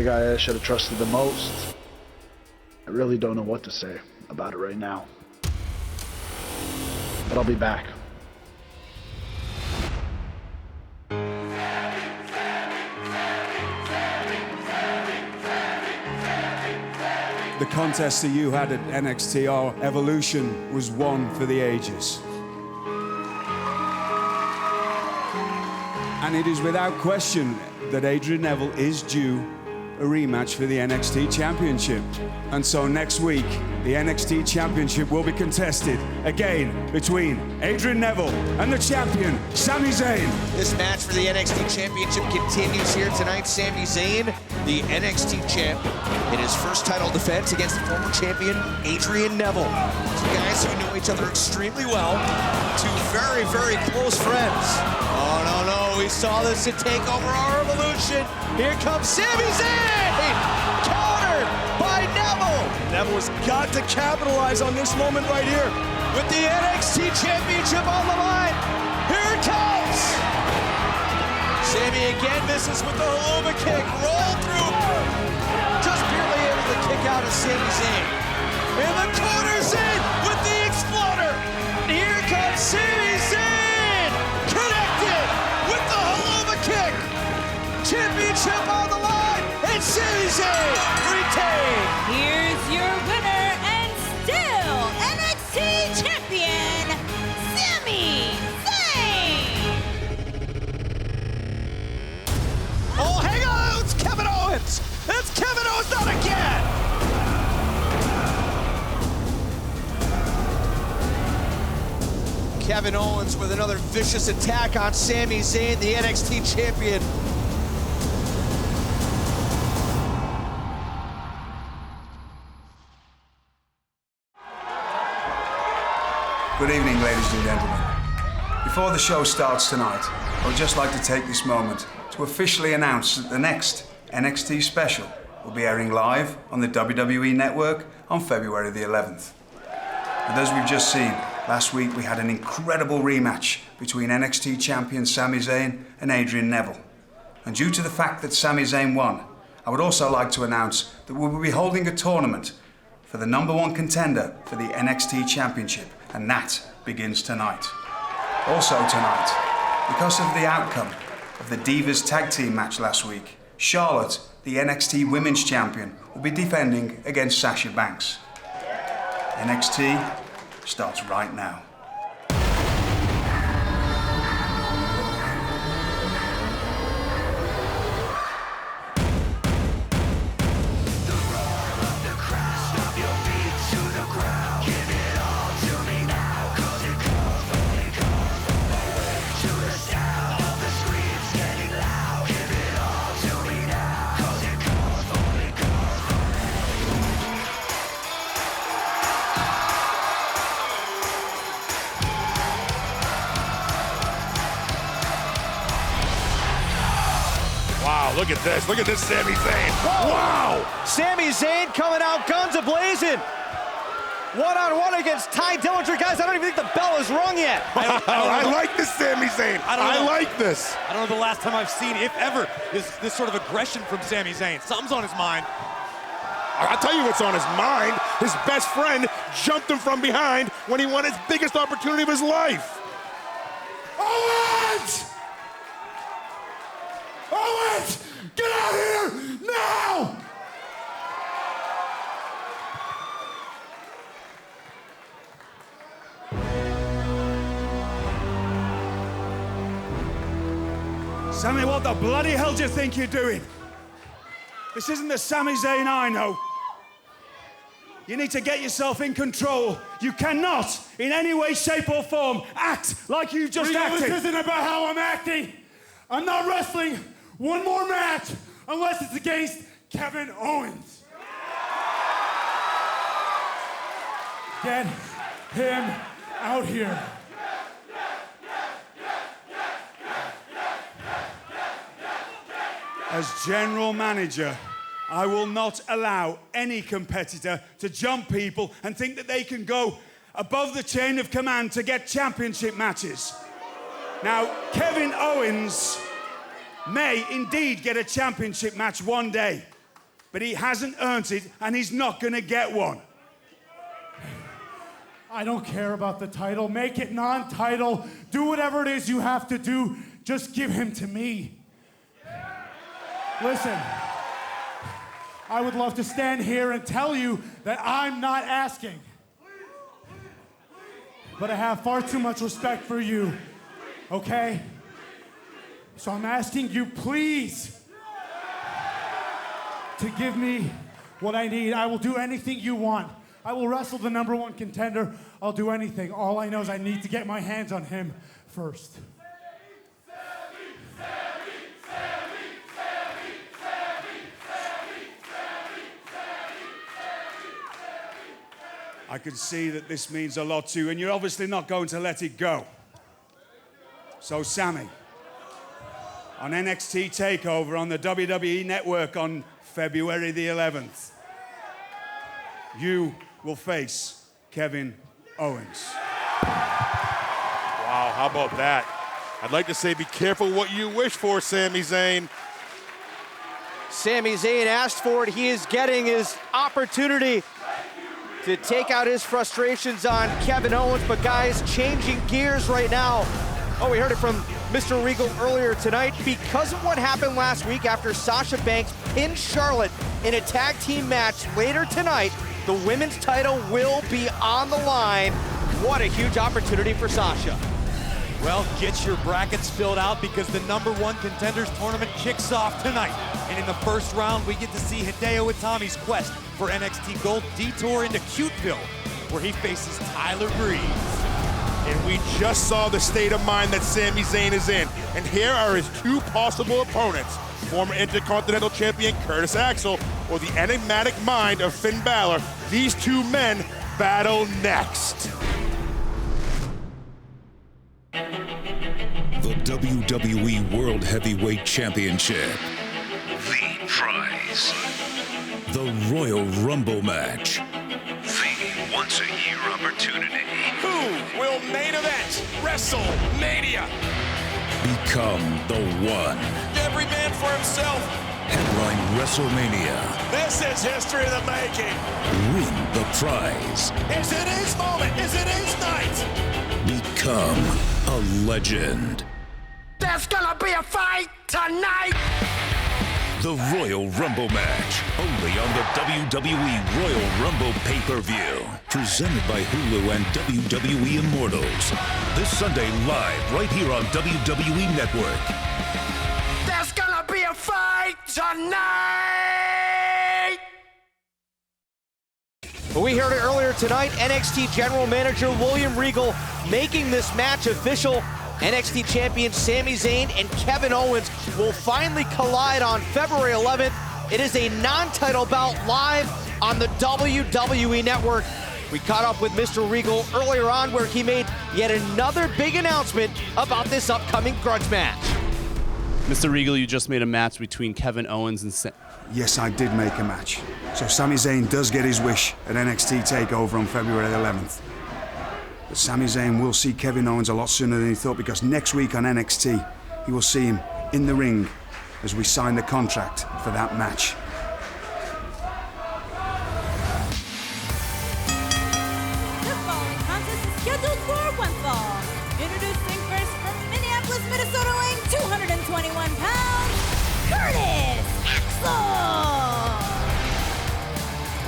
the guy I should have trusted the most. I really don't know what to say about it right now. But I'll be back. The contest that you had at NXT, our Evolution, was one for the ages. And it is without question that Adrian Neville is due a rematch for the NXT Championship. And so next week, the NXT Championship will be contested again between Adrian Neville and the champion, Sami Zayn. This match for the NXT Championship continues here tonight. Sami Zayn, the NXT champ, in his first title defense against the former champion, Adrian Neville. Two guys who know each other extremely well. Two very, very close friends. Oh, no, we saw this to take over our Evolution. Here comes Sami Zayn, countered by Neville. Neville has got to capitalize on this moment right here. With the NXT Championship on the line, here it comes. Sami again misses with the Helluva Kick, roll through. Just barely able to kick out of Sami Zayn. And the corner's in with the Exploder. And here comes Sami Zayn, connected with the Helluva Kick. Championship on the line, and Sami Zayn retained. Here's your winner and still NXT champion, Sami Zayn. Oh, hang on, it's Kevin Owens. It's Kevin Owens, not again. Kevin Owens with another vicious attack on Sami Zayn, the NXT champion. Good evening, ladies and gentlemen. Before the show starts tonight, I would just like to take this moment to officially announce that the next NXT special will be airing live on the WWE Network on February the 11th. And as we've just seen, last week we had an incredible rematch between NXT champion Sami Zayn and Adrian Neville. And due to the fact that Sami Zayn won, I would also like to announce that we will be holding a tournament for the #1 contender for the NXT Championship, and that begins tonight. Also tonight, because of the outcome of the Divas Tag Team match last week, Charlotte, the NXT Women's Champion, will be defending against Sasha Banks. NXT starts right now. Wow, look at this. Look at this Sami Zayn. Whoa. Wow! Sami Zayn coming out guns a-blazing. One-on-one against Ty Dillinger. Guys, I don't even think the bell is rung yet. I like this Sami Zayn. I like this. I don't know the last time I've seen, if ever, this sort of aggression from Sami Zayn. Something's on his mind. I'll tell you what's on his mind. His best friend jumped him from behind when he won his biggest opportunity of his life. Owens! Owens! Get out here now! Sami, what the bloody hell do you think you're doing? This isn't the Sami Zayn I know. You need to get yourself in control. You cannot, in any way, shape, or form, act like you just acted. This isn't about how I'm acting. I'm not wrestling one more match unless it's against Kevin Owens. Get him out here. As general manager, I will not allow any competitor to jump people and think that they can go above the chain of command to get championship matches. Now, Kevin Owens may indeed get a championship match one day, but he hasn't earned it, and he's not gonna get one. I don't care about the title. Make it non-title. Do whatever it is you have to do. Just give him to me. Listen, I would love to stand here and tell you that I'm not asking. But I have far too much respect for you, okay? So I'm asking you, please, to give me what I need. I will do anything you want. I will wrestle the #1 contender. I'll do anything. All I know is I need to get my hands on him first. I can see that this means a lot to you, and you're obviously not going to let it go. So, Sami, on NXT TakeOver on the WWE Network on February the 11th, you will face Kevin Owens. Wow, how about that? I'd like to say be careful what you wish for, Sami Zayn. Sami Zayn asked for it. He is getting his opportunity to take out his frustrations on Kevin Owens. But guys, changing gears right now. Oh, we heard it from Mr. Regal earlier tonight. Because of what happened last week after Sasha Banks pinned Charlotte in a tag team match later tonight, the women's title will be on the line. What a huge opportunity for Sasha. Well, get your brackets filled out because the #1 Contenders Tournament kicks off tonight. And in the first round, we get to see Hideo Itami's quest for NXT Gold detour into Cuteville, where he faces Tyler Breeze. And we just saw the state of mind that Sami Zayn is in. And here are his two possible opponents. Former Intercontinental Champion Curtis Axel or the enigmatic mind of Finn Balor. These two men battle next. The WWE World Heavyweight Championship. The prize. The Royal Rumble match. The once-a-year opportunity. Who will main event WrestleMania? Become the one. Every man for himself. Headline WrestleMania. This is history in the making. Win the prize. Is it his moment? Is it his night? Become a legend. There's gonna be a fight tonight. The Royal Rumble match. Only on the WWE Royal Rumble pay-per-view. Presented by Hulu and WWE Immortals. This Sunday live right here on WWE Network. There's gonna be a fight tonight. Well, we heard it earlier tonight. NXT General Manager William Regal making this match official. NXT Champion Sami Zayn and Kevin Owens will finally collide on February 11th. It is a non-title bout live on the WWE Network. We caught up with Mr. Regal earlier on where he made yet another big announcement about this upcoming grudge match. Mr. Regal, you just made a match between Kevin Owens and Yes, I did make a match. So Sami Zayn does get his wish at NXT TakeOver on February 11th. But Sami Zayn will see Kevin Owens a lot sooner than he thought because next week on NXT, he will see him in the ring as we sign the contract for that match. The following contest is scheduled for one fall. Introducing first from Minneapolis, Minnesota, weighing 221 pounds, Curtis Axel.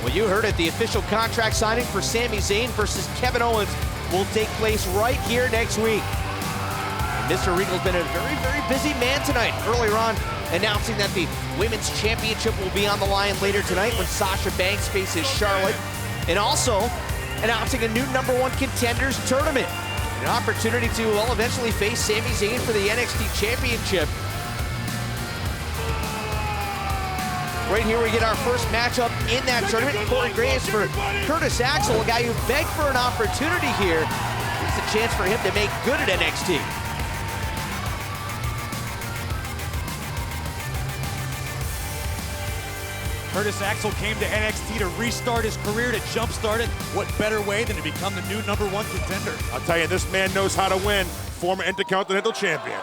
Well, you heard it. The official contract signing for Sami Zayn versus Kevin Owens will take place right here next week. Mr. Regal's been a very, very busy man tonight. Earlier on, announcing that the Women's Championship will be on the line later tonight when Sasha Banks faces Charlotte. And also announcing a new #1 Contenders Tournament. An opportunity to, well, eventually face Sami Zayn for the NXT Championship. Right here we get our first matchup in that tournament. Corey Graves for Curtis Axel, a guy who begged for an opportunity here. It's a chance for him to make good at NXT. Curtis Axel came to NXT to restart his career, to jumpstart it. What better way than to become the new #1 contender? I'll tell you, this man knows how to win. Former Intercontinental Champion.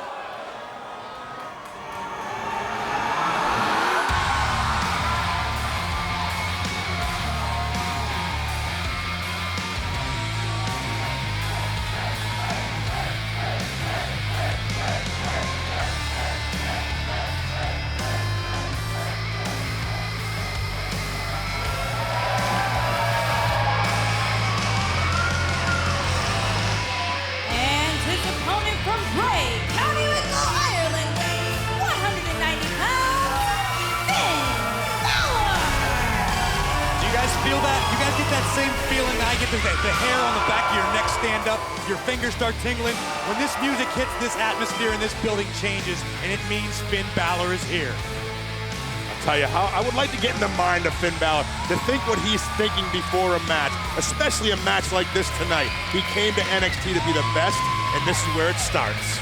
feel that? You guys get that same feeling that I get? The hair on the back of your neck stand up, your fingers start tingling. When this music hits, this atmosphere in this building changes, and it means Finn Balor is here. Tell you how I would like to get in the mind of Finn Balor, to think what he's thinking before a match, especially a match like this tonight. He came to NXT to be the best, and this is where it starts.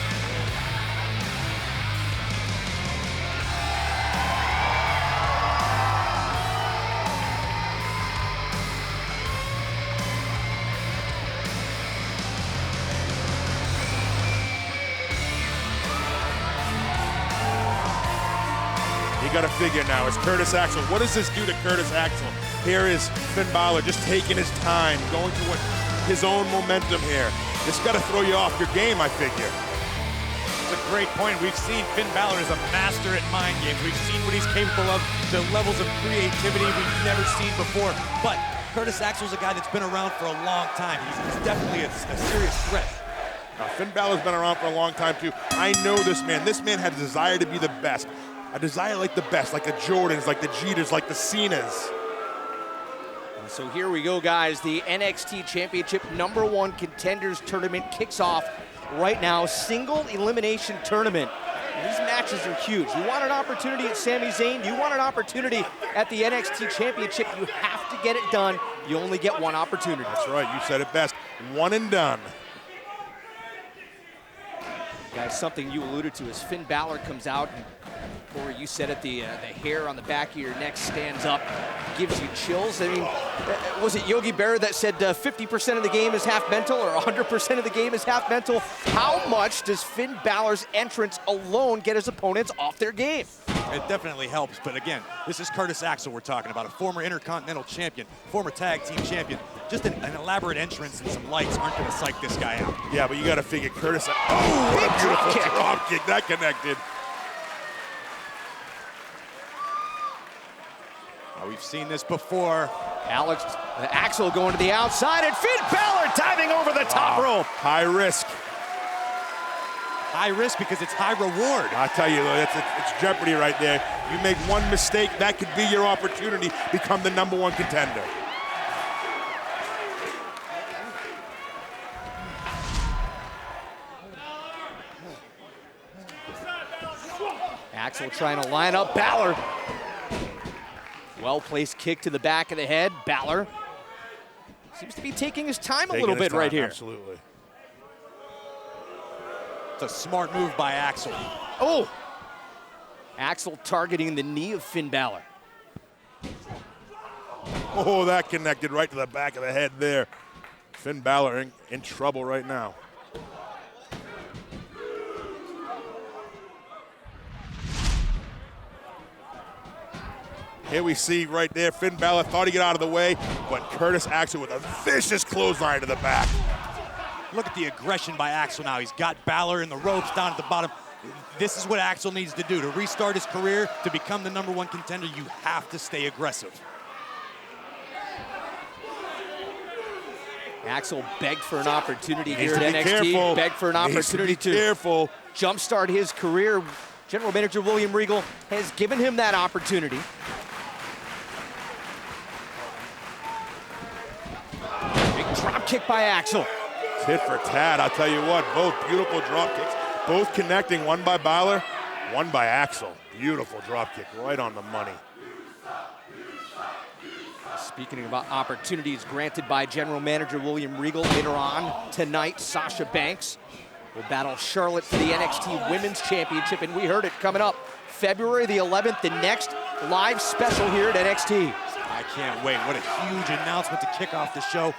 You got to figure now, it's Curtis Axel. What does this do to Curtis Axel? Here is Finn Balor just taking his time, going to his own momentum here. This got to throw you off your game, I figure. It's a great point. We've seen Finn Balor as a master at mind games. We've seen what he's capable of, the levels of creativity we've never seen before. But Curtis Axel's a guy that's been around for a long time. He's definitely a serious threat. Finn Balor's been around for a long time, too. I know this man. This man had a desire to be the best. A desire like the best, like the Jordans, like the Jeters, like the Cenas. And so here we go, guys. The NXT Championship #1 Contenders Tournament kicks off right now. Single elimination tournament. And these matches are huge. You want an opportunity at Sami Zayn, you want an opportunity at the NXT Championship, you have to get it done. You only get one opportunity. That's right, you said it best. One and done. Guys, something you alluded to as Finn Balor comes out, and Corey, you said it, the hair on the back of your neck stands up, gives you chills. I mean, was it Yogi Berra that said 50% of the game is half mental, or 100% of the game is half mental? How much does Finn Balor's entrance alone get his opponents off their game? It definitely helps, but again, this is Curtis Axel we're talking about, a former Intercontinental Champion, former Tag Team Champion. Just an elaborate entrance and some lights aren't going to psych this guy out. Yeah, but you got to figure Curtis. Oh, what a beautiful drop kick. That connected. We've seen this before. Axel going to the outside, and Finn Balor diving over the top rope. High risk. High risk because it's high reward. I tell you, it's jeopardy right there. You make one mistake, that could be your opportunity to become the #1 contender. Axel trying to line up Balor. Well-placed kick to the back of the head. Balor seems to be taking his time a little bit right here. Absolutely. It's a smart move by Axel. Oh! Axel targeting the knee of Finn Balor. Oh, that connected right to the back of the head there. Finn Balor in trouble right now. Here we see right there, Finn Balor thought he'd get out of the way, but Curtis Axel with a vicious clothesline to the back. Look at the aggression by Axel now. He's got Balor in the ropes down at the bottom. This is what Axel needs to do. To restart his career, to become the #1 contender, you have to stay aggressive. Axel begged for an opportunity here at Needs to be NXT. careful. Begged for an opportunity to careful. jumpstart his career. General Manager William Regal has given him that opportunity. Big drop kick by Axel. Tit for tat, I'll tell you what, both beautiful drop kicks, both connecting, one by Balor, one by Axel. Beautiful drop kick, right on the money. Speaking about opportunities granted by General Manager William Regal, later on tonight, Sasha Banks will battle Charlotte for the NXT Women's Championship, and we heard it coming up February the 11th, the next live special here at NXT. I can't wait. What a huge announcement to kick off the show.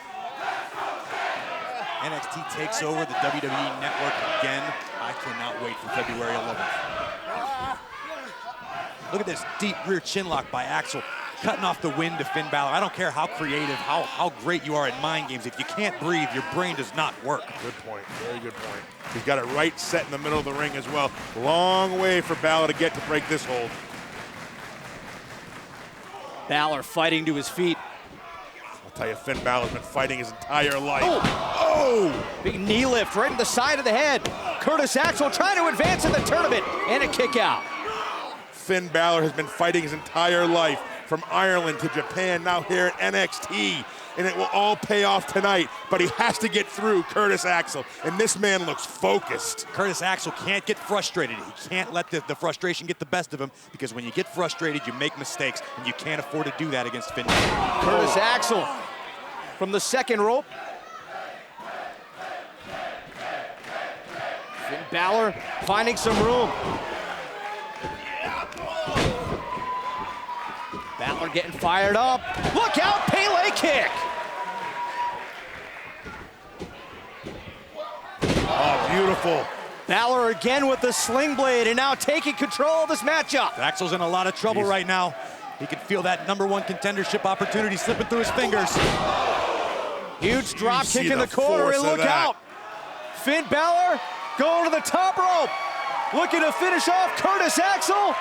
NXT takes over the WWE Network again. I cannot wait for February 11th. Look at this deep rear chin lock by Axel, cutting off the wind to Finn Balor. I don't care how creative, how great you are at mind games. If you can't breathe, your brain does not work. Good point, very good point. He's got it right set in the middle of the ring as well. Long way for Balor to get to break this hold. Balor fighting to his feet. I'll tell you, Finn Balor's been fighting his entire life. Oh! Big knee lift right in the side of the head. Curtis Axel trying to advance in the tournament, and a kick out. Finn Balor has been fighting his entire life from Ireland to Japan, now here at NXT, and it will all pay off tonight, but he has to get through Curtis Axel, and this man looks focused. Curtis Axel can't get frustrated. He can't let the frustration get the best of him, because when you get frustrated, you make mistakes, and you can't afford to do that against Finn. Curtis Axel from the second rope. Finn Balor finding some room. Balor getting fired up. Look out, Pele kick. Oh, beautiful. Balor again with the sling blade and now taking control of this matchup. Axel's in a lot of trouble right now. He can feel that #1 contendership opportunity slipping through his fingers. Huge drop see kick in the the corner force and of look that. out. Finn Balor going to the top rope. Looking to finish off Curtis Axel.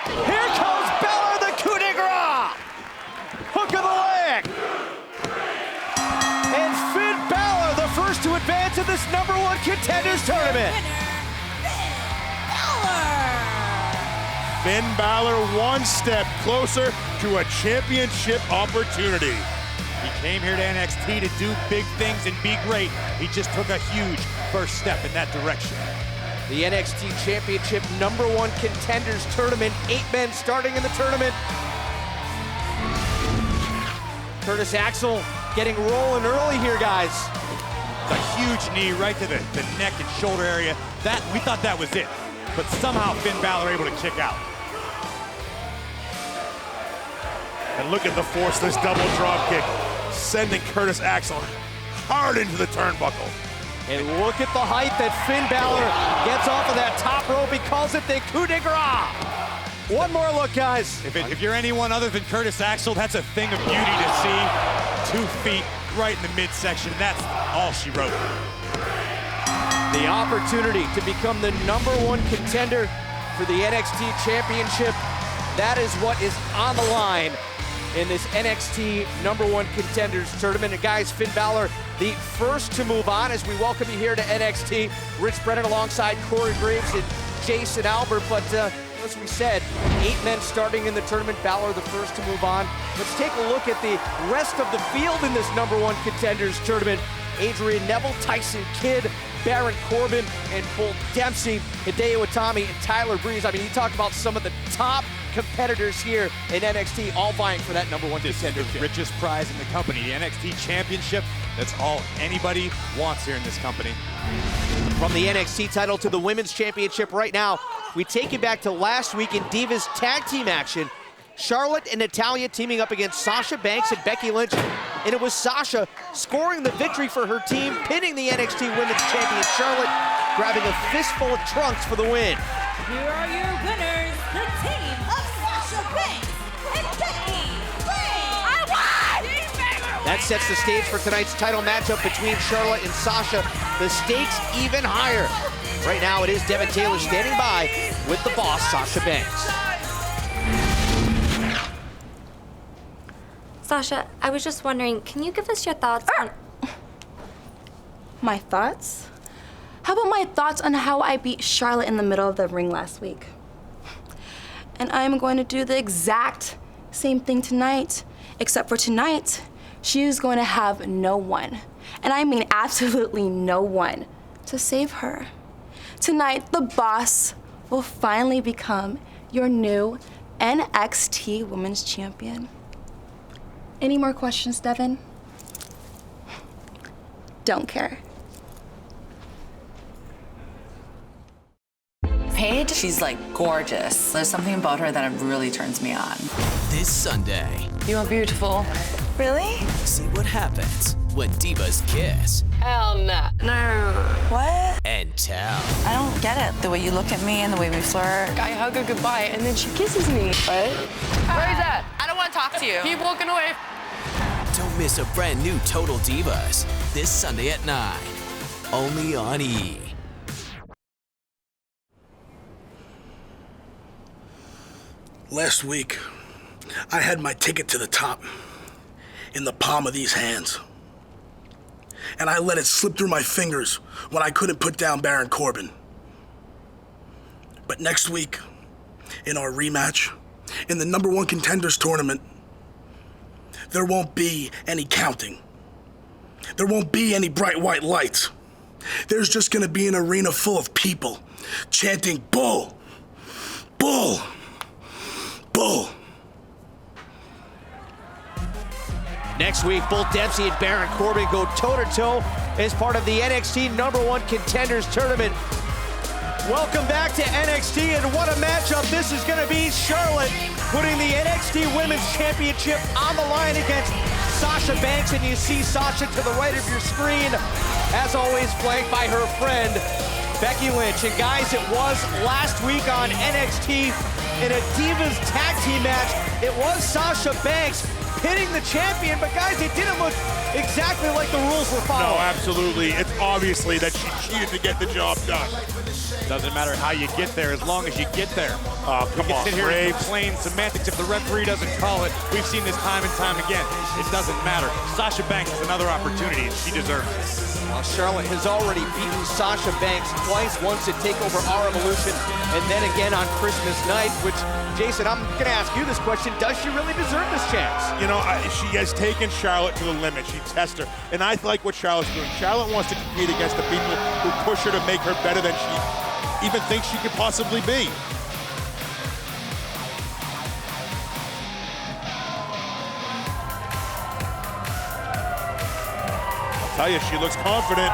Here comes Balor, the coup de grace. Hook of the leg. And Finn Balor, the first to advance in this #1 contenders tournament. Finn Balor one step closer to a championship opportunity. He came here to NXT to do big things and be great. He just took a huge first step in that direction. The NXT Championship #1 contenders tournament. 8 men starting in the tournament. Curtis Axel getting rolling early here, guys. A huge knee right to the neck and shoulder area. We thought that was it, but somehow Finn Balor able to kick out. And look at the force of this double drop kick, sending Curtis Axel hard into the turnbuckle. And look at the height that Finn Balor gets off of that top rope. He calls it the coup de grace. One more look, guys. If you're anyone other than Curtis Axel, that's a thing of beauty to see. 2 feet right in the midsection. That's all she wrote. The opportunity to become the #1 contender for the NXT Championship. That is what is on the line in this NXT #1 contenders tournament. And guys, Finn Balor, the first to move on as we welcome you here to NXT. Rich Brennan alongside Corey Graves and Jason Albert. But as we said, 8 men starting in the tournament. Balor the first to move on. Let's take a look at the rest of the field in this #1 contenders tournament. Adrian Neville, Tyson Kidd, Baron Corbin, and Bull Dempsey, Hideo Itami, and Tyler Breeze. I mean, you talk about some of the top competitors here in NXT, all vying for that #1 contender. The richest prize in the company, the NXT Championship. That's all anybody wants here in this company. From the NXT title to the Women's Championship right now, we take you back to last week in Divas Tag Team action. Charlotte and Natalya teaming up against Sasha Banks and Becky Lynch. And it was Sasha scoring the victory for her team, pinning the NXT Women's Champion Charlotte, grabbing a fistful of trunks for the win. Here are your winners, the team of Sasha Banks and Becky Lynch. I won! That sets the stage for tonight's title matchup between Charlotte and Sasha. The stakes even higher. Right now it is Devin Taylor standing by with the boss, Sasha Banks. Sasha, I was just wondering, can you give us your thoughts on... My thoughts? How about my thoughts on how I beat Charlotte in the middle of the ring last week? And I'm going to do the exact same thing tonight, except for tonight, she is going to have no one, and I mean absolutely no one, to save her. Tonight, the boss will finally become your new NXT Women's Champion. Any more questions, Devin? Don't care. Paige, she's like gorgeous. There's something about her that really turns me on. This Sunday. You are beautiful. Really? See what happens when divas kiss. Hell no. No. What? And tell. I don't get it. The way you look at me and the way we flirt. I hug her goodbye and then she kisses me. What? Where's that? I don't want to talk to you. Keep walking away. Don't miss a brand new Total Divas this Sunday at 9. Only on E! Last week, I had my ticket to the top in the palm of these hands. And I let it slip through my fingers when I couldn't put down Baron Corbin. But next week, in our rematch, in the #1 contenders tournament, there won't be any counting. There won't be any bright white lights. There's just gonna be an arena full of people chanting bull, bull, bull. Next week, Bull Dempsey and Baron Corbin go toe-to-toe as part of the NXT #1 Contenders Tournament. Welcome back to NXT, and what a matchup this is going to be. Charlotte putting the NXT Women's Championship on the line against Sasha Banks, and you see Sasha to the right of your screen, as always flanked by her friend, Becky Lynch. And guys, it was last week on NXT in a Divas Tag Team match. It was Sasha Banks hitting the champion, but guys, it didn't look exactly like the rules were followed. No, absolutely. It's obviously that she cheated to get the job done. Doesn't matter how you get there, as long as you get there. Oh, come on, sit here and Graves. complain semantics if the referee doesn't call it. We've seen this time and time again. It doesn't matter. Sasha Banks has another opportunity, and she deserves it. Well, Charlotte has already beaten Sasha Banks twice, once at TakeOver Our Evolution, and then again on Christmas night, which, Jason, I'm going to ask you this question. Does she really deserve this chance? You know, she has taken Charlotte to the limit. She tests her. And I like what Charlotte's doing. Charlotte wants to compete against the people who push her to make her better than she even thinks she could possibly be. I'll tell you, she looks confident.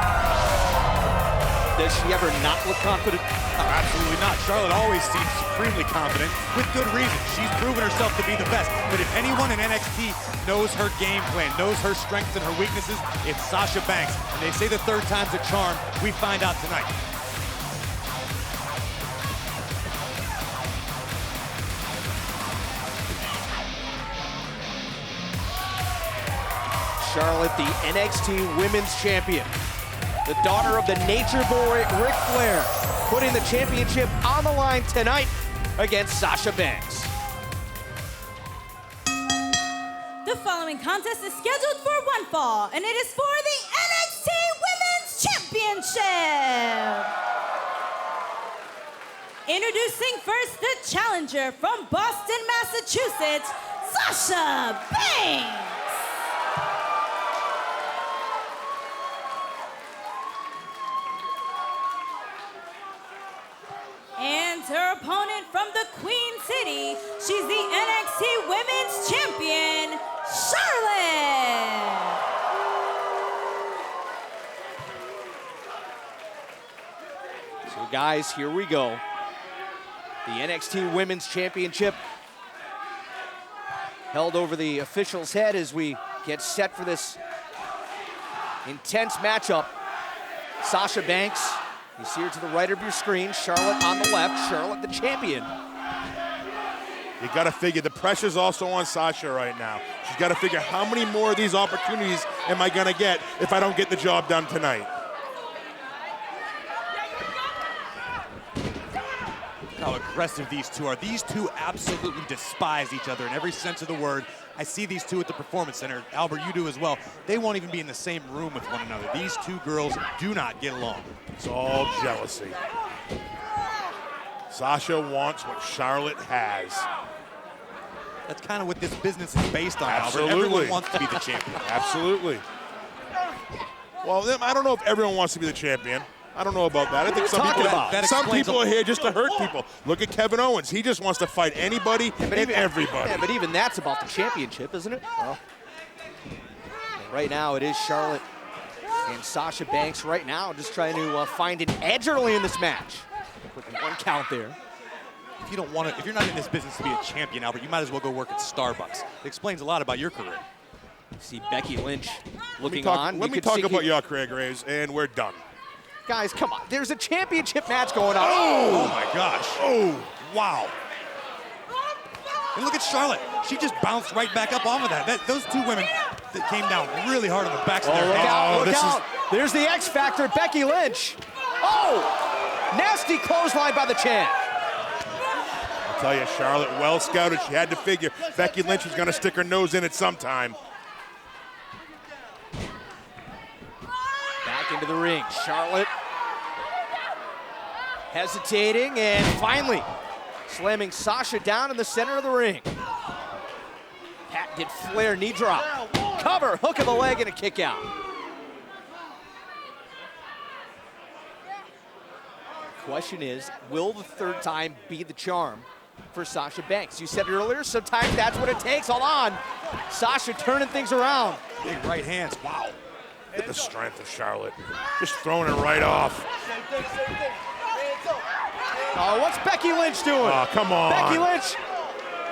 Does she ever not look confident? Oh, absolutely not. Charlotte always seems supremely confident, with good reason. She's proven herself to be the best. But if anyone in NXT knows her game plan, knows her strengths and her weaknesses, it's Sasha Banks. And they say the third time's a charm. We find out tonight. Charlotte, the NXT Women's Champion, the daughter of the Nature Boy, Ric Flair, putting the championship on the line tonight against Sasha Banks. The following contest is scheduled for one fall, and it is for the NXT Women's Championship. Introducing first the challenger from Boston, Massachusetts, Sasha Banks. And her opponent from the Queen City, she's the NXT Women's Champion, Charlotte. So guys, here we go. The NXT Women's Championship held over the official's head as we get set for this intense matchup. Sasha Banks, you see her to the right of your screen, Charlotte on the left, Charlotte the champion. You got to figure the pressure's also on Sasha right now. She's got to figure how many more of these opportunities am I going to get if I don't get the job done tonight. How aggressive these two are. These two absolutely despise each other in every sense of the word. I see these two at the Performance Center. Albert, you do as well. They won't even be in the same room with one another. These two girls do not get along. It's all jealousy. Sasha wants what Charlotte has. That's kind of what this business is based on, Absolutely. Albert. Everyone wants to be the champion. Absolutely. Well, I don't know if everyone wants to be the champion. I don't know about that. I think some people are here just to hurt people. Look at Kevin Owens. He just wants to fight anybody and everybody. Yeah, but even that's about the championship, isn't it? Well, right now it is Charlotte and Sasha Banks right now just trying to find an edge early in this match. With one count there. If you don't want to, if you're not in this business to be a champion, Albert, you might as well go work at Starbucks. It explains a lot about your career. See Becky Lynch looking on. on. Let me talk about your career, Graves, and we're done. Guys, come on. There's a championship match going on. Oh my gosh. Oh, wow. And look at Charlotte. She just bounced right back up off of that. Those two women that came down really hard on the backs of their Look heads. out, look out. There's the X Factor, Becky Lynch. Oh, nasty clothesline by the champ. I'll tell you, Charlotte, well scouted. She had to figure Becky Lynch was going to stick her nose in it sometime. Back into the ring, Charlotte hesitating, and finally slamming Sasha down in the center of the ring. Patented Flair knee drop. Cover, hook of the leg, and a kick out. Question is, will the third time be the charm for Sasha Banks? You said earlier, sometimes that's what it takes. Hold on. Sasha turning things around. Big right hands, wow. Look at the strength of Charlotte. Just throwing it right off. Oh, what's Becky Lynch doing? Oh, come on. Becky Lynch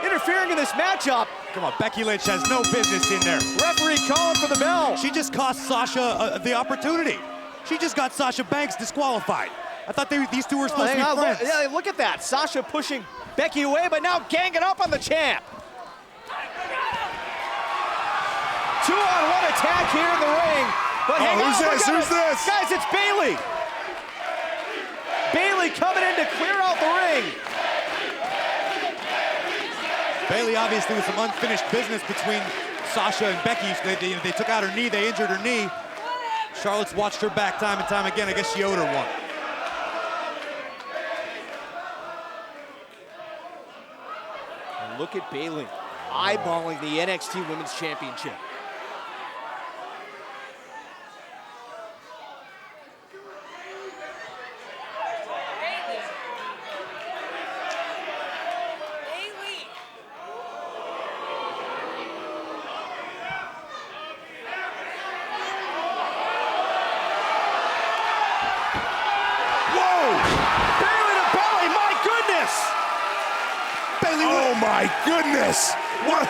interfering in this matchup. Come on, Becky Lynch has no business in there. Referee calling for the bell. She just cost Sasha the opportunity. She just got Sasha Banks disqualified. I thought these two were supposed to be friends. Yeah, look at that. Sasha pushing Becky away, but now ganging up on the champ. 2-on-1 attack here in the ring. But who's this? Guys, it's Bayley. Bayley coming in to clear out the ring. Bayley obviously with some unfinished business between Sasha and Becky. They took out her knee, they injured her knee. Charlotte's watched her back time and time again. I guess she owed her one. And look at Bayley eyeballing the NXT Women's Championship. Oh my goodness! What?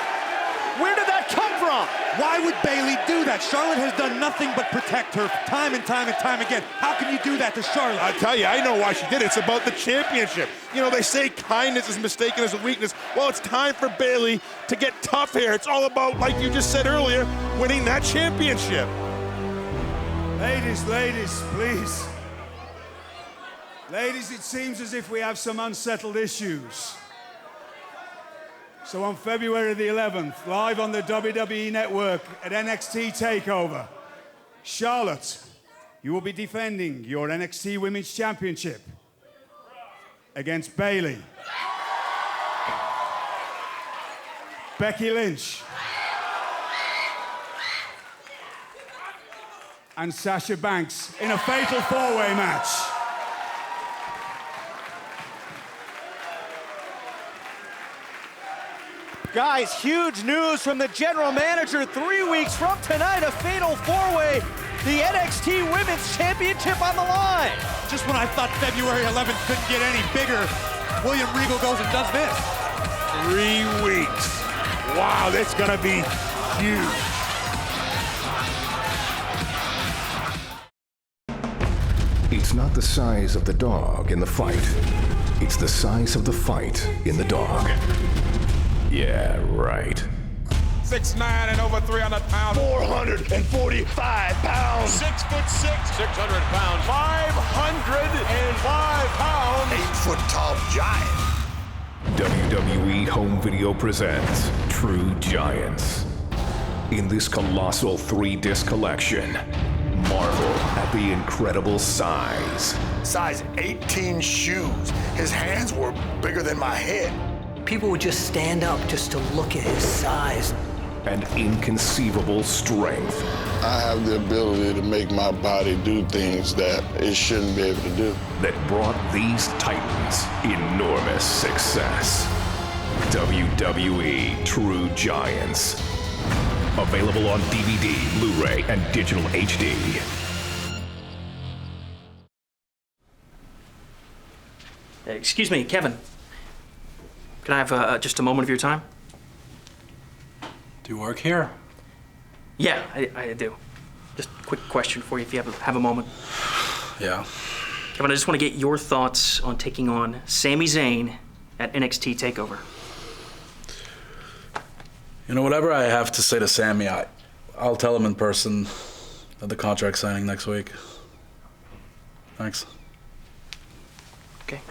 Where did that come from? Why would Bayley do that? Charlotte has done nothing but protect her time and time and time again. How can you do that to Charlotte? I tell you, I know why she did it. It's about the championship. You know, they say kindness is mistaken as a weakness. Well, it's time for Bayley to get tough here. It's all about, like you just said earlier, winning that championship. Ladies, please. Ladies, it seems as if we have some unsettled issues. So on February the 11th, live on the WWE Network at NXT TakeOver, Charlotte, you will be defending your NXT Women's Championship against Bayley, Becky Lynch, and Sasha Banks in a fatal four-way match. Guys, huge news from the general manager. 3 weeks from tonight, a fatal four-way. The NXT Women's Championship on the line. Just when I thought February 11th couldn't get any bigger, William Regal goes and does this. 3 weeks. Wow, that's gonna be huge. It's not the size of the dog in the fight. It's the size of the fight in the dog. Yeah, right. 6'9" and over 300 pounds. 445 pounds. 6'6", 600 pounds. 505 pounds. 8-foot tall giant. WWE Home Video presents True Giants. In this colossal 3-disc collection, marvel at the incredible size. Size 18 shoes. His hands were bigger than my head. People would just stand up just to look at his size. And inconceivable strength. I have the ability to make my body do things that it shouldn't be able to do. That brought these titans enormous success. WWE True Giants. Available on DVD, Blu-ray, and digital HD. Excuse me, Kevin. Can I have just a moment of your time? Do you work here? Yeah, I do. Just a quick question for you if you have a moment. Yeah. Kevin, I just want to get your thoughts on taking on Sami Zayn at NXT TakeOver. You know, whatever I have to say to Sami, I'll tell him in person at the contract signing next week. Thanks. Okay.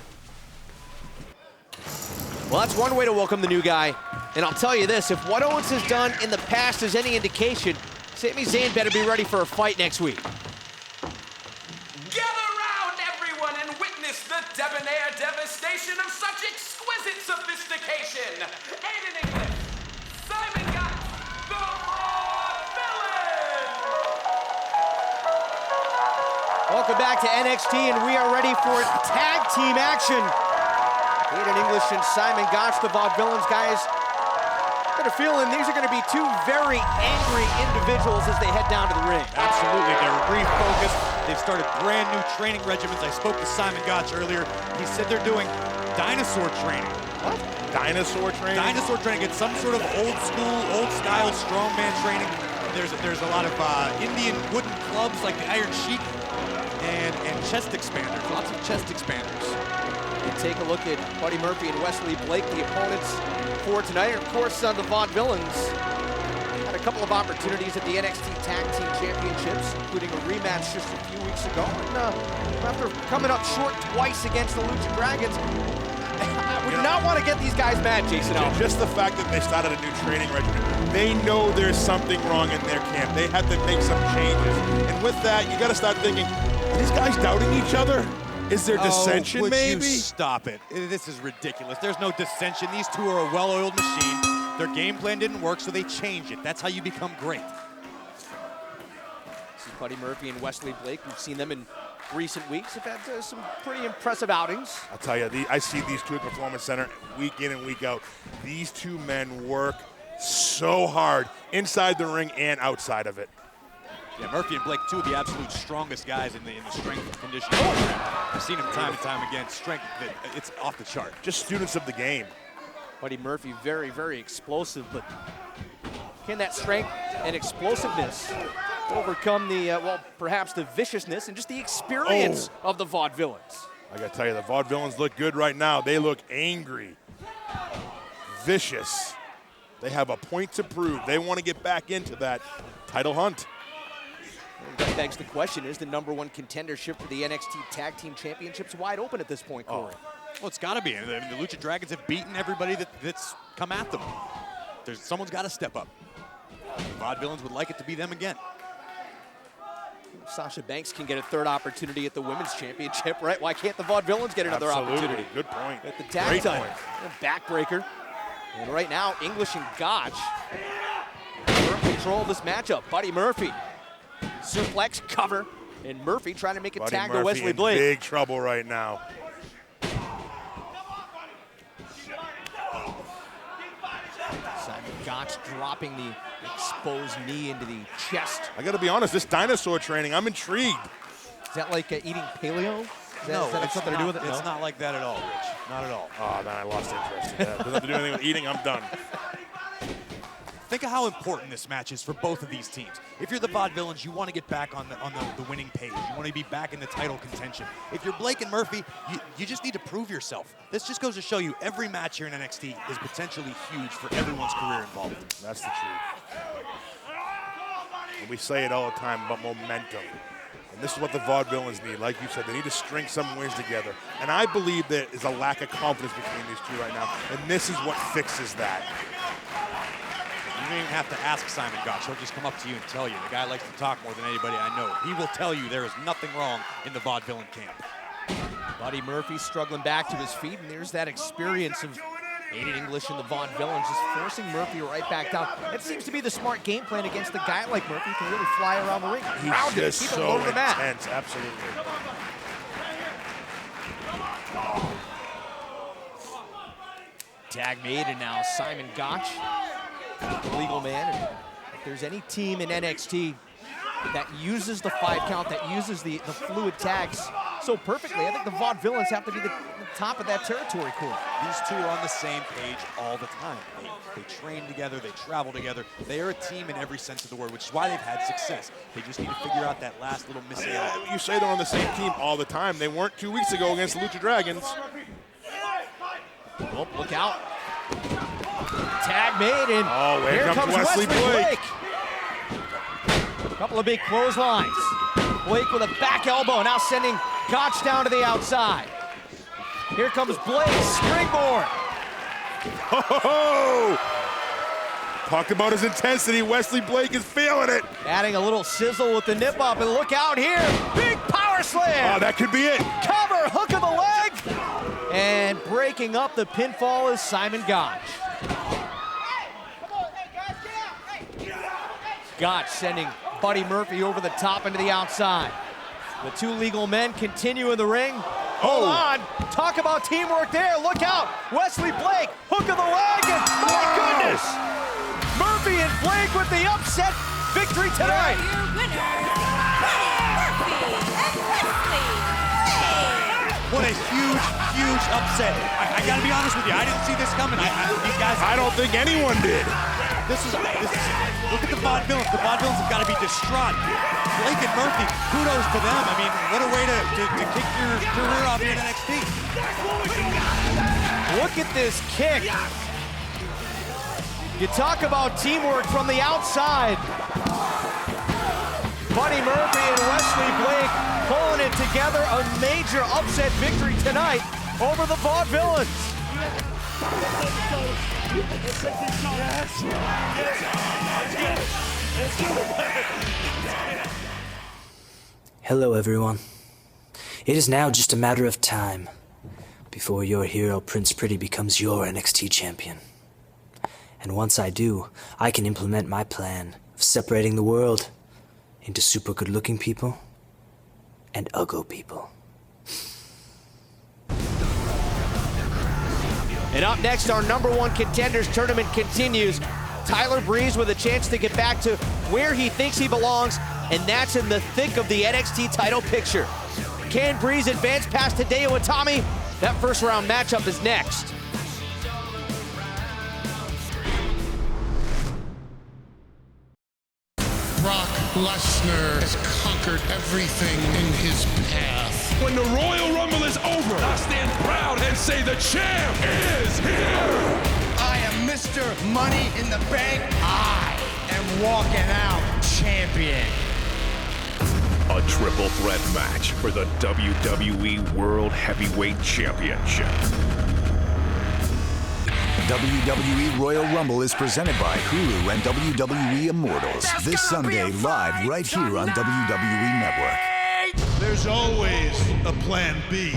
Well, that's one way to welcome the new guy. And I'll tell you this, if what Owens has done in the past is any indication, Sami Zayn better be ready for a fight next week. Gather round, everyone, and witness the debonair devastation of such exquisite exquisite sophistication. And in English, Simon Gotch, the Vaudevillains. Welcome back to NXT, and we are ready for tag team action. Aiden English and Simon Gotch, the Vaudevillains, guys. Got a feeling these are going to be two very angry individuals as they head down to the ring. Absolutely, they're refocused. They've started brand new training regimens. I spoke to Simon Gotch earlier. He said they're doing dinosaur training. What? Dinosaur training? Dinosaur training. It's some sort of old school, old style strongman training. There's a lot of Indian wooden clubs like the Iron Sheik and chest expanders. Lots of chest expanders. And take a look at Buddy Murphy and Wesley Blake, the opponents for tonight. And of course, the Vaudevillains had a couple of opportunities at the NXT Tag Team Championships, including a rematch just a few weeks ago. And after coming up short twice against the Lucha Dragons, I would not want to get these guys mad, Jason. Just the fact that they started a new training regimen, they know there's something wrong in their camp. They have to make some changes. And with that, you got to start thinking, are these guys doubting each other? Is there dissension, would maybe? You stop it. This is ridiculous. There's no dissension. These two are a well-oiled machine. Their game plan didn't work, so they changed it. That's how you become great. This is Buddy Murphy and Wesley Blake. We've seen them in recent weeks. Have had some pretty impressive outings. I'll tell you, I see these two at Performance Center week in and week out. These two men work so hard inside the ring and outside of it. Yeah, Murphy and Blake, two of the absolute strongest guys in the strength and conditioning program. I've seen them time and time again. Strength, it's off the chart. Just students of the game. Buddy Murphy, very, very explosive, but can that strength and explosiveness overcome the, well, perhaps the viciousness and just the experience of the Vaudevillains? I gotta tell you, the Vaudevillains look good right now. They look angry, vicious. They have a point to prove. They want to get back into that title hunt. That begs the question, is the #1 contendership for the NXT Tag Team Championships wide open at this point, Corey? Well, it's got to be. The Lucha Dragons have beaten everybody that's come at them. Someone's got to step up. The Vaudevillains would like it to be them again. Sasha Banks can get a third opportunity at the Women's Championship, right? Why can't the Vaudevillains get another opportunity? Good point. At the tag title. Backbreaker. And right now, English and Gotch are in control of this matchup. Buddy Murphy. Suplex, cover, and Murphy trying to make a tag to Wesley Blake. In big trouble right now. Simon Gotch dropping the exposed knee into the chest. I got to be honest, this dinosaur training, I'm intrigued. Is that like eating paleo? No, is that something to do with it? It's not like that at all, Rich. Not at all. Oh, then I lost interest in that. Doesn't have to do anything with eating, I'm done. Think of how important this match is for both of these teams. If you're the Vaudevillains, you want to get back on the winning page. You want to be back in the title contention. If you're Blake and Murphy, you just need to prove yourself. This just goes to show you every match here in NXT is potentially huge for everyone's career involved. That's the truth. And we say it all the time about momentum. And this is what the Vaudevillains need. Like you said, they need to string some wins together. And I believe there is a lack of confidence between these two right now. And this is what fixes that. You don't even have to ask Simon Gotch. He'll just come up to you and tell you. The guy likes to talk more than anybody I know. He will tell you there is nothing wrong in the Vaudevillain camp. Buddy Murphy struggling back to his feet, and there's that experience of Aiden English and the Vaudevillains just forcing Murphy right back down. That seems to be the smart game plan against a guy like Murphy who can really fly around the ring. He's just so intense, absolutely. Tag made, and now Simon Gotch, the legal man. And if there's any team in NXT that uses the 5 count, that uses the fluid tags so perfectly, I think the Vaudevillains have to be the top of that territory, Corey. These two are on the same page all the time. They train together, they travel together. They are a team in every sense of the word, which is why they've had success. They just need to figure out that last little missing element. You say they're on the same team all the time. They weren't 2 weeks ago against the Lucha Dragons. Oh, look out. Tag made, and here comes Wesley Blake. A couple of big clotheslines. Blake with a back elbow, now sending Gotch down to the outside. Here comes Blake, springboard. Ho! Talked about his intensity. Wesley Blake is feeling it. Adding a little sizzle with the nip up, and look out here. Big power slam. Oh, that could be it. Cover, hook of the leg. And breaking up the pinfall is Simon Gotch. Gotch sending Buddy Murphy over the top into the outside. The two legal men continue in the ring. Hold on. Talk about teamwork there. Look out. Wesley Blake, hook of the leg. And my goodness. Murphy and Blake with the upset victory tonight. Your winners, Buddy Murphy and Wesley Blake. What a huge upset. I gotta be honest with you, I didn't see this coming. These guys. I don't think anyone did. This is look at the Vaudevillains. The Vaudevillains have got to be distraught. Blake and Murphy, kudos to them. I mean, what a way to kick your career off here in NXT. Look at this kick. You talk about teamwork from the outside. Buddy Murphy and Wesley Blake pulling it together. A major upset victory tonight over the Vaudevillains. Hello, everyone. It is now just a matter of time before your hero, Prince Pretty, becomes your NXT champion. And once I do, I can implement my plan of separating the world into super good-looking people and uggo people. And up next, our #1 Contenders tournament continues. Tyler Breeze with a chance to get back to where he thinks he belongs, and that's in the thick of the NXT title picture. Can Breeze advance past Hideo Itami? That first round matchup is next. Brock Lesnar has conquered everything in his path. When the Royal Rumble is over, I stand proud and say the champ is here. I am Mr. Money in the Bank. I am walking out champion. A triple threat match for the WWE World Heavyweight Championship. WWE Royal Rumble is presented by Hulu and WWE Immortals. This Sunday, live right here on WWE Network. There's always a plan B.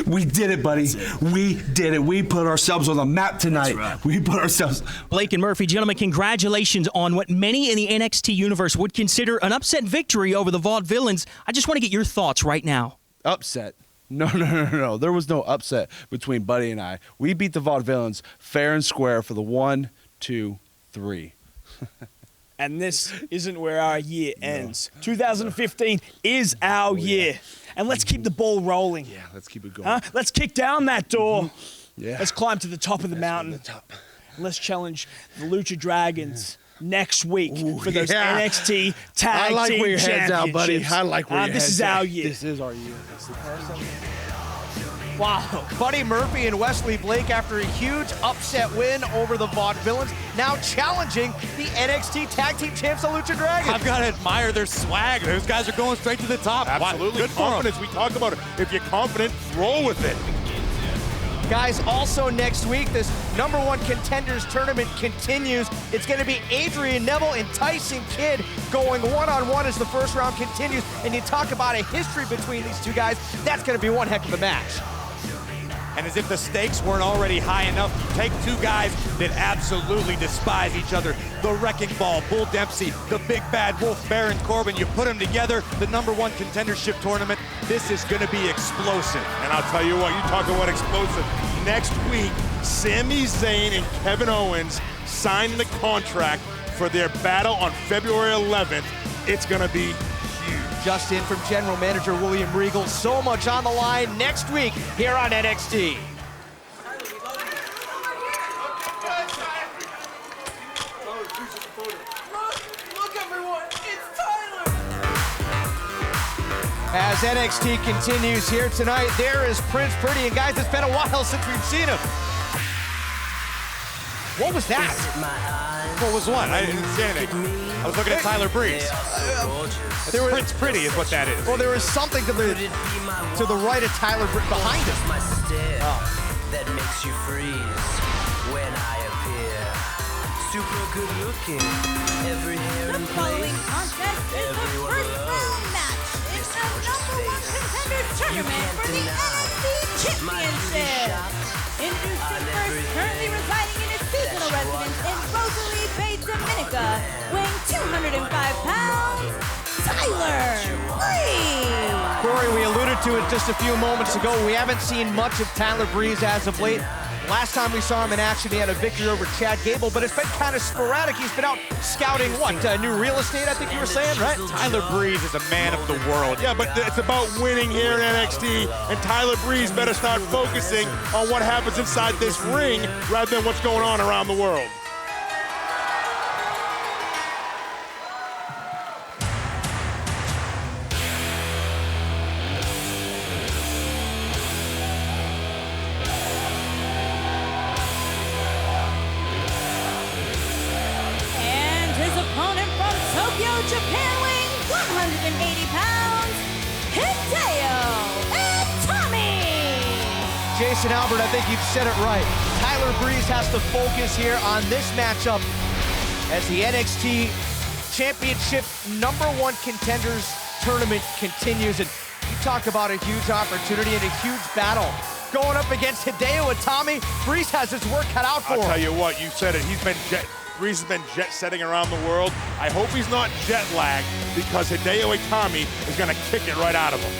We did it, buddy. We did it. We put ourselves on the map tonight. Right. We put ourselves. Blake and Murphy, gentlemen, congratulations on what many in the NXT universe would consider an upset victory over the Vaudevillains. I just want to get your thoughts right now. Upset. No. There was no upset between Buddy and I. We beat the Vaudevillains fair and square for the 1, 2, 3. And this isn't where our year ends. 2015 is our year. And let's keep the ball rolling. Yeah, let's keep it going. Let's kick down that door. Yeah. Let's climb to the top of the mountain. And let's challenge the Lucha Dragons next week for those NXT Tag I like Team where your head's out, buddy. Championships. I like where your This head's is at. our year. This is our year. Wow. Buddy Murphy and Wesley Blake, after a huge upset win over the Vaudevillains, now challenging the NXT Tag Team Champs, the Lucha Dragons. I've got to admire their swag. Those guys are going straight to the top. Absolutely. Good for 'em. Confidence. We talk about it. If you're confident, roll with it. Guys, also next week, this #1 Contenders tournament continues. It's going to be Adrian Neville and Tyson Kidd going one-on-one as the first round continues. And you talk about a history between these two guys, that's going to be one heck of a match. And as if the stakes weren't already high enough, you take two guys that absolutely despise each other. The Wrecking Ball, Bull Dempsey, the Big Bad Wolf, Baron Corbin. You put them together, the #1 Contendership tournament. This is going to be explosive. And I'll tell you what, you talk about explosive. Next week, Sami Zayn and Kevin Owens sign the contract for their battle on February 11th. It's going to be huge. Just in from General Manager William Regal. So much on the line next week here on NXT. Look, everyone, it's Tyler! As NXT continues here tonight, there is Prince Pretty. And guys, it's been a while since we've seen him. What was that? What was what? I didn't see anything. I was looking at Tyler Breeze. Prince Pretty is what that is. Well, there was something to the right of Tyler behind him. That makes you freeze when I appear. super good looking. Every hair The in following place. contest is the first round match in the #1 contenders tournament for the NXT Championship. Introducing first, currently residing in his seasonal residence in Rosalie Bay, Dominica, weighing 205 pounds, Tyler Breeze. Corey, we alluded to it just a few moments ago. We haven't seen much of Tyler Breeze as of late. Last time we saw him in action, he had a victory over Chad Gable, but it's been kind of sporadic. He's been out scouting, new real estate, I think you were saying, right? Tyler Breeze is a man of the world. Yeah, but it's about winning here in NXT, and Tyler Breeze better start focusing on what happens inside this ring rather than what's going on around the world. Japan, weighing 180 pounds, Hideo Itami. Jason Albert, I think you've said it right. Tyler Breeze has to focus here on this matchup as the NXT Championship #1 Contenders Tournament continues. And you talk about a huge opportunity and a huge battle. Going up against Hideo Itami, Breeze has his work cut out for him. I'll tell you what, you said it. Breeze has been jet setting around the world. I hope he's not jet lagged because Hideo Itami is going to kick it right out of him.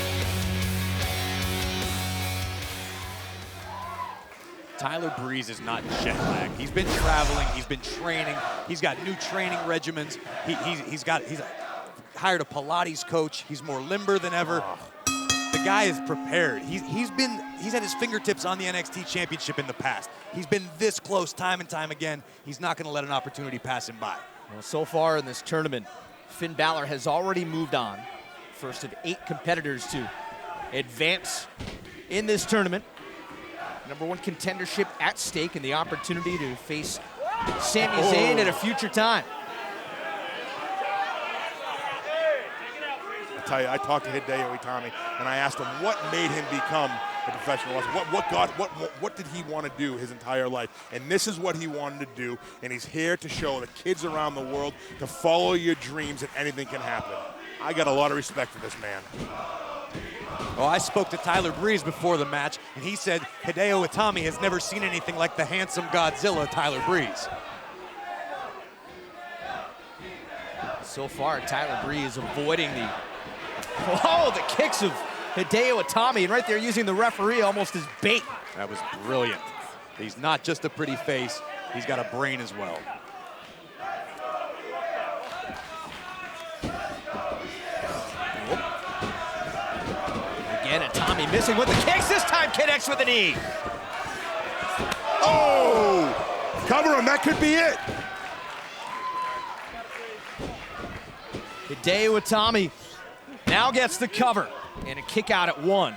Tyler Breeze is not jet lagged. He's been traveling, he's been training, he's got new training regimens. He's hired a Pilates coach. He's more limber than ever. The guy is prepared. He's had his fingertips on the NXT Championship in the past. He's been this close time and time again. He's not going to let an opportunity pass him by. Well, so far in this tournament, Finn Balor has already moved on. First of 8 competitors to advance in this tournament. #1 contendership at stake and the opportunity to face Sami Zayn at a future time. Tell you, I talked to Hideo Itami and I asked him what made him become a professional wrestler. What did he want to do his entire life? And this is what he wanted to do, and he's here to show the kids around the world to follow your dreams and anything can happen. I got a lot of respect for this man. Well, I spoke to Tyler Breeze before the match, and he said Hideo Itami has never seen anything like the handsome Godzilla Tyler Breeze. So far, Tyler Breeze avoiding the kicks of Hideo Itami, and right there using the referee almost as bait. That was brilliant. He's not just a pretty face, he's got a brain as well. Again, Itami missing with the kicks. This time connects with a knee. Oh! Cover him, that could be it. Hideo Itami now gets the cover and a kick out at 1.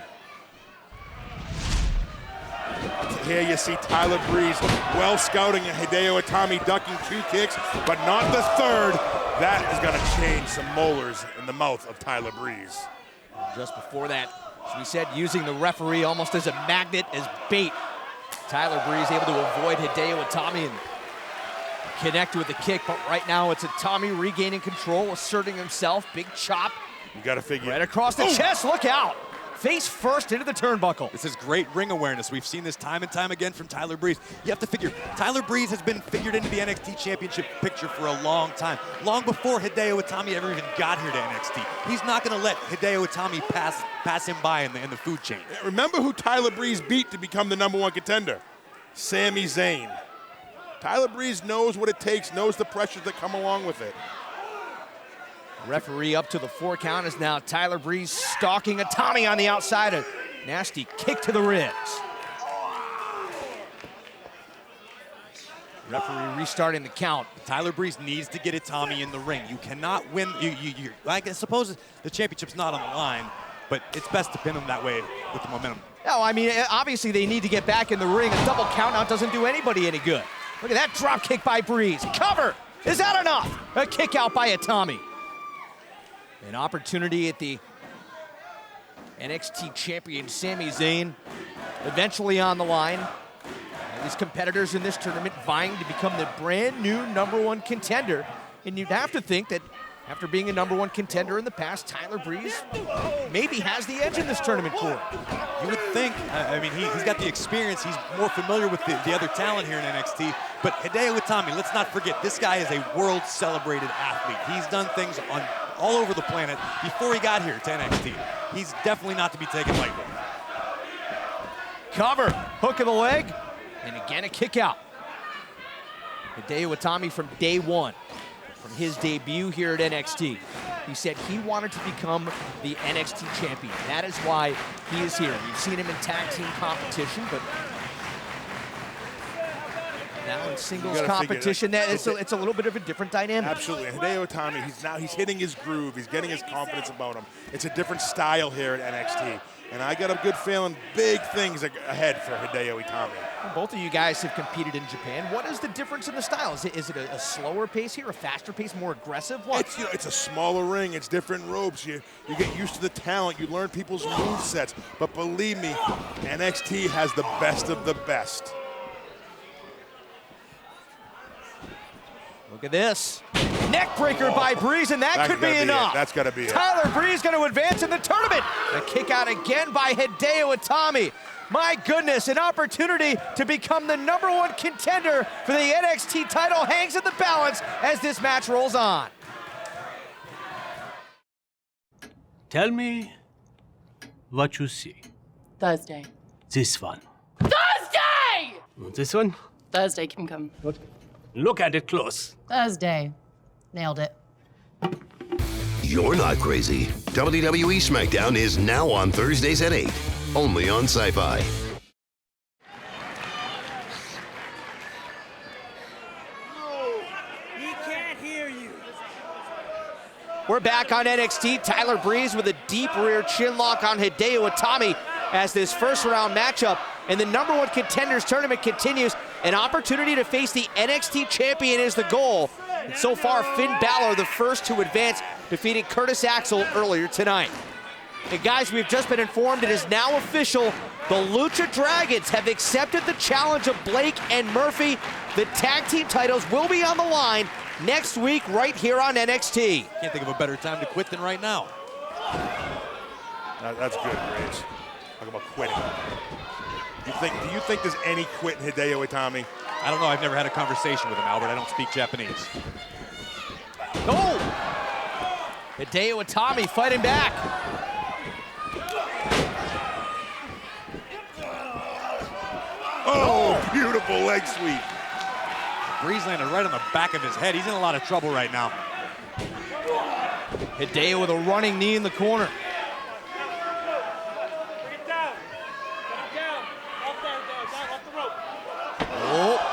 Here you see Tyler Breeze well scouting and Hideo Itami ducking 2 kicks, but not the third. That is going to change some molars in the mouth of Tyler Breeze. Just before that, as we said, using the referee almost as a magnet, as bait. Tyler Breeze able to avoid Hideo Itami and connect with the kick, but right now it's Itami regaining control, asserting himself. Big chop. You got to figure. Right across the chest, look out. Face first into the turnbuckle. This is great ring awareness. We've seen this time and time again from Tyler Breeze. You have to figure, Tyler Breeze has been figured into the NXT Championship picture for a long time. Long before Hideo Itami ever even got here to NXT. He's not going to let Hideo Itami pass him by in the food chain. Remember who Tyler Breeze beat to become the #1 contender? Sami Zayn. Tyler Breeze knows what it takes, knows the pressures that come along with it. Referee up to the 4 count is now Tyler Breeze stalking Itami on the outside. A nasty kick to the ribs. Referee restarting the count. Tyler Breeze needs to get Itami in the ring. You cannot win. I suppose the championship's not on the line, but it's best to pin him that way with the momentum. No, I mean, obviously they need to get back in the ring. A double count out doesn't do anybody any good. Look at that drop kick by Breeze. Cover. Is that enough? A kick out by Itami. An opportunity at the NXT champion Sami Zayn eventually on the line. These competitors in this tournament vying to become the brand new #1 contender. And you'd have to think that after being a #1 contender in the past, Tyler Breeze maybe has the edge in this tournament, Corey. You would think. I mean, he's got the experience. He's more familiar with the other talent here in NXT. But Hideo Itami, let's not forget, this guy is a world-celebrated athlete. He's done things all over the planet before he got here to NXT. He's definitely not to be taken lightly. Cover, hook of the leg, and again a kick out. Hideo Itami from day one, from his debut here at NXT. He said he wanted to become the NXT champion. That is why he is here. We've seen him in tag team competition, but now in singles competition, it's a little bit of a different dynamic. Absolutely. And Hideo Itami, he's hitting his groove. He's getting his confidence about him. It's a different style here at NXT. And I got a good feeling big things ahead for Hideo Itami. Both of you guys have competed in Japan. What is the difference in the style? Is it a slower pace here, a faster pace, more aggressive? What? It's a smaller ring. It's different ropes. You get used to the talent. You learn people's movesets. But believe me, NXT has the best of the best. Look at this. Neck breaker by Breeze, and that could be enough. That's got to be it. Tyler Breeze going to advance in the tournament. A kick out again by Hideo Itami. My goodness, an opportunity to become the #1 contender for the NXT title hangs in the balance as this match rolls on. Tell me what you see. Thursday. This one. Thursday! This one? Thursday can come. Look at it close. Thursday. Nailed it. You're not crazy. WWE SmackDown is now on Thursdays at 8, only on Sci-Fi. He can't hear you. We're back on NXT. Tyler Breeze with a deep rear chin lock on Hideo Itami as this first round matchup and the #1 contenders tournament continues. An opportunity to face the NXT champion is the goal. And so far, Finn Balor the first to advance, defeating Curtis Axel earlier tonight. And guys, we've just been informed it is now official. The Lucha Dragons have accepted the challenge of Blake and Murphy. The tag team titles will be on the line next week right here on NXT. Can't think of a better time to quit than right now. That's good, Graves. Talk about quitting. Do you think there's any quit in Hideo Itami? I don't know. I've never had a conversation with him, Albert. I don't speak Japanese. Oh! Hideo Itami fighting back. Oh, beautiful leg sweep. Breeze landed right on the back of his head. He's in a lot of trouble right now. Hideo with a running knee in the corner. Oh.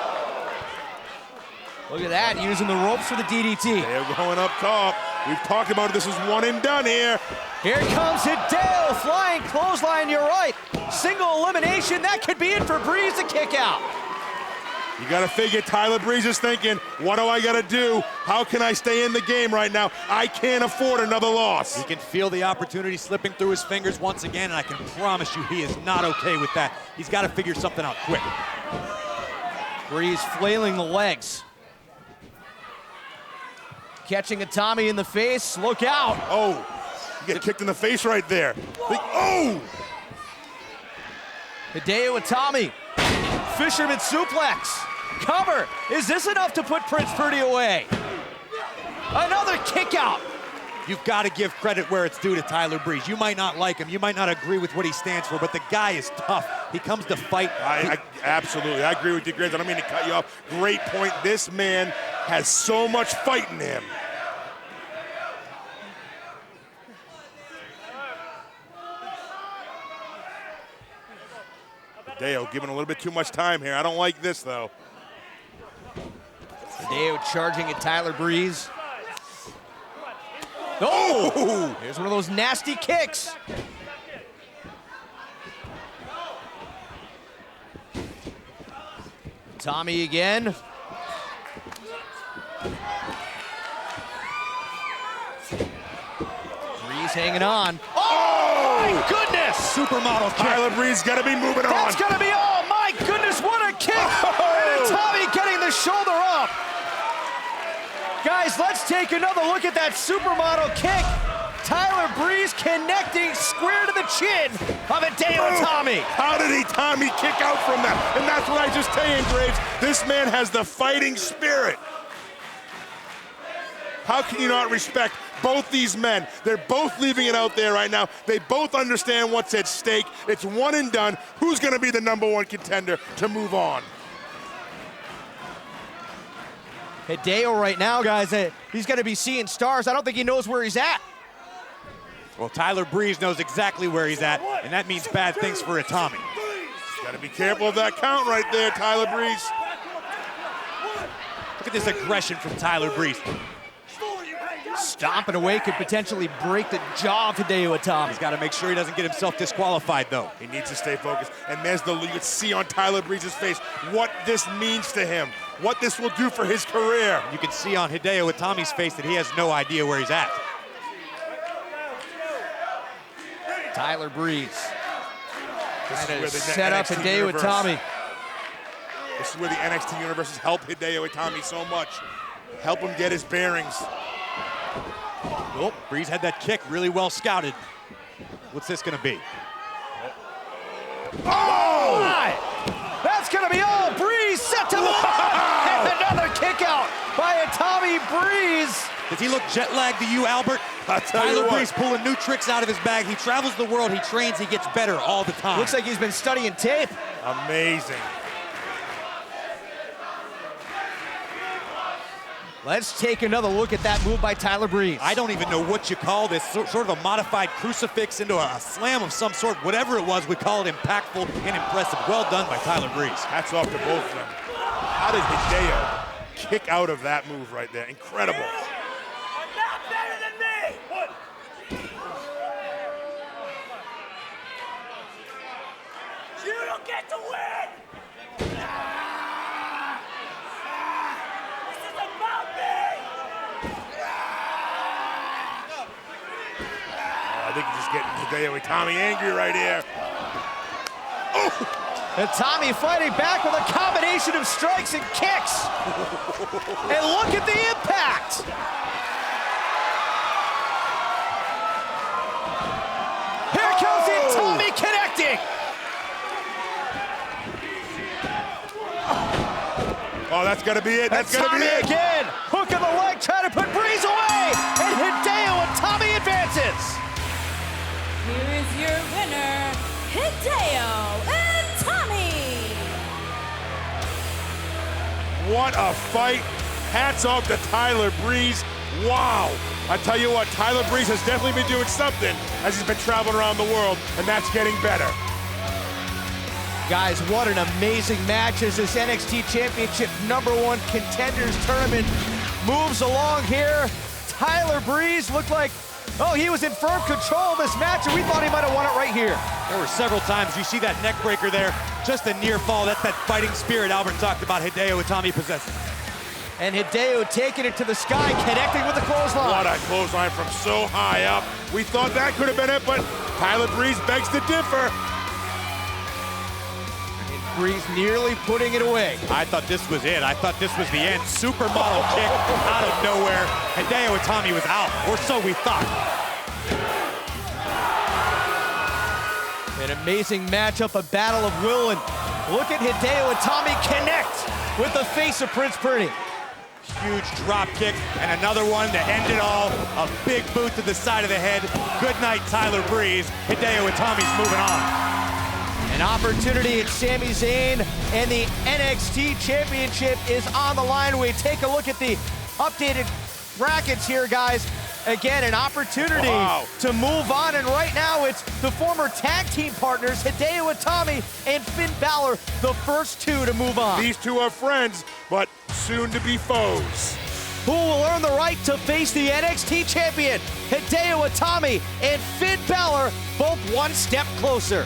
Look at that, using the ropes for the DDT. Hideo going up top. We've talked about it. This is one and done here. Here comes Hideo, flying clothesline, you're right. Single elimination, that could be it for Breeze, the kick out. You got to figure Tyler Breeze is thinking, what do I got to do? How can I stay in the game right now? I can't afford another loss. He can feel the opportunity slipping through his fingers once again, and I can promise you he is not okay with that. He's got to figure something out quick. Breeze flailing the legs. Catching Itami in the face, look out. Oh, you get kicked in the face right there. Oh! Hideo Itami, fisherman suplex. Cover, is this enough to put Prince Purdy away? Another kick out. You've got to give credit where it's due to Tyler Breeze. You might not like him, you might not agree with what he stands for, but the guy is tough. He comes to fight. Absolutely, I agree with you, Grizz. I don't mean to cut you off. Great point. This man has so much fight in him. Hideo giving a little bit too much time here. I don't like this, though. Hideo charging at Tyler Breeze. Oh! Here's one of those nasty kicks. Tommy again. Breeze hanging on. Oh, my goodness! Supermodel kick. Tyler Breeze got to be moving on. That's going to be, oh my goodness, what a kick! Guys, let's take another look at that supermodel kick. Tyler Breeze connecting square to the chin of Hideo Itami. How did Itami kick out from that? And that's what I just tell you, Graves. This man has the fighting spirit. How can you not respect both these men? They're both leaving it out there right now. They both understand what's at stake. It's one and done. Who's going to be the #1 contender to move on? Hideo right now, guys, he's going to be seeing stars. I don't think he knows where he's at. Well, Tyler Breeze knows exactly where he's at, and that means bad things for Itami. Got to be careful of that count right there, Tyler Breeze. Look at this aggression from Tyler Breeze. Stomping away could potentially break the jaw of Hideo Itami. He's got to make sure he doesn't get himself disqualified, though. He needs to stay focused. And there's you can see on Tyler Breeze's face what this means to him, what this will do for his career. You can see on Hideo Itami's face that he has no idea where he's at. Tyler Breeze. This is where the set up NXT Hideo universe. Itami. This is where the NXT universe has helped Hideo Itami so much. Help him get his bearings. Oh, Breeze had that kick really well scouted. What's this going to be? Oh! That's going to be all. Breeze set to the and another kick out by Itami Breeze. Does he look jet lagged to you, Albert? Tyler Breeze pulling new tricks out of his bag. He travels the world, he trains, he gets better all the time. Looks like he's been studying tape. Amazing. Let's take another look at that move by Tyler Breeze. I don't even know what you call this, sort of a modified crucifix into a slam of some sort. Whatever it was, we call it impactful and impressive. Well done by Tyler Breeze. Hats off to both of them. How did Hideo kick out of that move right there? Incredible. You don't get to win! This is about me! I think you're just getting Hideo Itami angry right here. Itami fighting back with a combination of strikes and kicks. And look at the impact. Here comes Itami connecting. Oh, that's got to be it. That's got to be Itami it. again. Hook of the leg, trying to put Breeze away. And Hideo Itami advances. Here is your winner, Hideo Itami. What a fight. Hats off to Tyler Breeze. Wow. I tell you what, Tyler Breeze has definitely been doing something as he's been traveling around the world, and that's getting better. Guys, what an amazing match as this NXT Championship #1 Contenders Tournament moves along here. Tyler Breeze looked like, he was in firm control of this match, and we thought he might have won it right here. There were several times you see that neck breaker there, just a near fall. That's that fighting spirit Albert talked about Hideo Itami possesses. And Hideo taking it to the sky, connecting with the clothesline. What a clothesline from so high up. We thought that could have been it, but Tyler Breeze begs to differ. Breeze nearly putting it away. I thought this was it. I thought this was the end. Supermodel kick out of nowhere. Hideo Itami was out, or so we thought. An amazing matchup, a battle of will, and look at Hideo Itami connect with the face of Prince Pretty. Huge drop kick, and another one to end it all. A big boot to the side of the head. Good night, Tyler Breeze. Hideo Itami's moving on. An opportunity at Sami Zayn, and the NXT Championship is on the line. We take a look at the updated brackets here, guys. Again, an opportunity to move on, and right now it's the former tag team partners, Hideo Itami and Finn Balor, the first two to move on. These two are friends, but soon to be foes. Who will earn the right to face the NXT champion? Hideo Itami and Finn Balor, both one step closer.